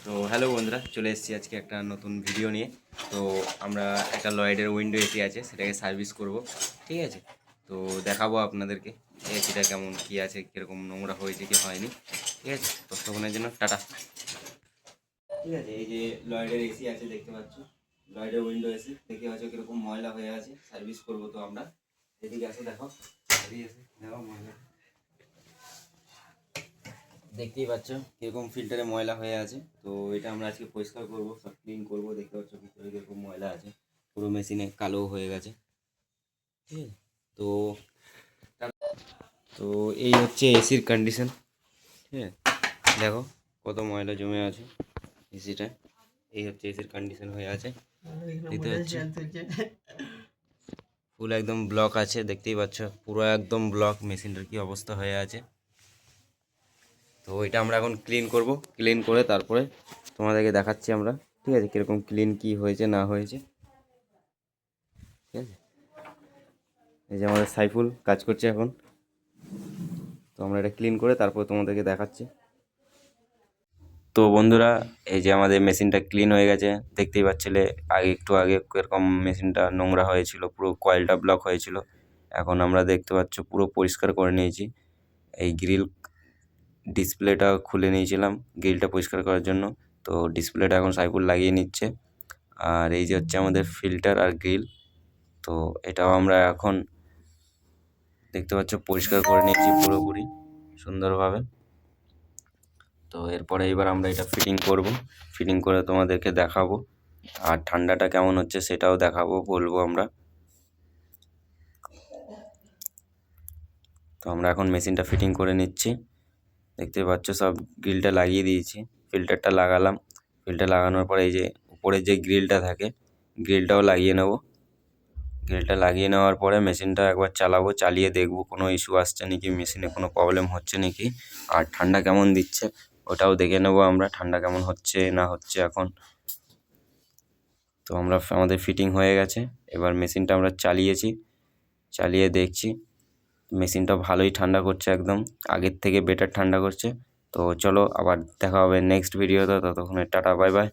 তো হ্যালো বন্ধুরা, চলে এসেছি আজকে একটা নতুন ভিডিও নিয়ে। তো আমরা একটা লয়েডের উইন্ডো এসি আছে, সেটাকে সার্ভিস করব। ঠিক আছে, তো দেখাবো আপনাদেরকে এসিটা কেমন কি আছে, কীরকম নোংরা হয়েছে কি হয়নি। ঠিক আছে, ততক্ষণের জন্য টাটা। ঠিক আছে, এই যে লয়েডের এসি আছে দেখতে পাচ্ছ, লয়েডের উইন্ডো এসি দেখতে পাচ্ছ কীরকম ময়লা হয়ে আছে। সার্ভিস করব তো আমরা। এদিকে আসো, দেখো দেখো ময়লা দেখতেই পাচ্ছ কিরকম ফিল্টারে ময়লা হয়ে আছে। তো এটা আমরা আজকে পরিষ্কার করব, সব ক্লিন করব। দেখতে পাচ্ছ ভিতরে কিরকম ময়লা আছে, পুরো মেশিনে কালো হয়ে গেছে। ঠিক আছে, তো তো এই হচ্ছে এসির কন্ডিশন। ঠিক আছে, দেখো কত ময়লা জমে আছে এসিটা। এই হচ্ছে এসির কন্ডিশন হয়ে আছে, দেখতে পাচ্ছ ফুল একদম ব্লক আছে। দেখতেই পাচ্ছ পুরো একদম ব্লক, মেশিনটার কি অবস্থা হয়ে আছে। তো এটা আমরা এখন ক্লিন করব, ক্লিন করে তারপরে তোমাদেরকে দেখাচ্ছি আমরা। ঠিক আছে, কীরকম ক্লিন কি হয়েছে না হয়েছে। ঠিক আছে, এই যে আমাদের সাইফুল কাজ করছে এখন। তো আমরা এটা ক্লিন করে তারপর তোমাদেরকে দেখাচ্ছি। তো বন্ধুরা, এই যে আমাদের মেশিনটা ক্লিন হয়ে গেছে। দেখতেই পাচ্ছিলে একটু আগে এরকম মেশিনটা নোংরা হয়েছিল, পুরো কয়েলটা ব্লক হয়েছিল। এখন আমরা দেখতে পাচ্ছ পুরো পরিষ্কার করে নিয়েছি। এই গ্রিল ডিসপ্লেটা খুলে নিয়েছিলাম গ্রিলটা পরিষ্কার করার জন্য। তো ডিসপ্লেটা এখন সাইফুল লাগিয়ে নিচ্ছে। আর এই যে হচ্ছে আমাদের ফিল্টার আর গ্রিল। তো এটাও আমরা এখন দেখতে পাচ্ছ পরিষ্কার করে নিয়েছি পুরোপুরি সুন্দরভাবে। তো এরপরে এবার আমরা এটা ফিটিং করব, ফিটিং করে তোমাদেরকে দেখাবো। আর ঠান্ডাটা কেমন হচ্ছে সেটাও দেখাবো, বলবো আমরা। তো আমরা এখন মেশিনটা ফিটিং করে নিচ্ছি। দেখতে পাচ্ছ সব গ্রিলটা লাগিয়ে দিয়েছি, ফিল্টারটা লাগালাম। ফিল্টার লাগানোর পরে এই যে উপরে যে গ্রিলটা থাকে, গ্রিলটাও লাগিয়ে নেব। গ্রিলটা লাগিয়ে নেওয়ার পরে মেশিনটা একবার চালাবো, চালিয়ে দেখবো কোনো ইস্যু আসছে নাকি, মেশিনে কোনো প্রবলেম হচ্ছে নাকি, আর ঠান্ডা কেমন দিচ্ছে ওটাও দেখে নেবো আমরা, ঠান্ডা কেমন হচ্ছে না হচ্ছে এখন। তো আমাদের ফিটিং হয়ে গেছে। এবার মেশিনটা আমরা চালিয়েছি, চালিয়ে দেখছি মেশিনটা ভালোই ঠান্ডা করছে, একদম আগের থেকে বেটার ঠান্ডা করছে। তো চলো আবার দেখা হবে নেক্সট ভিডিওতে, ততক্ষণে টাটা বাই বাই।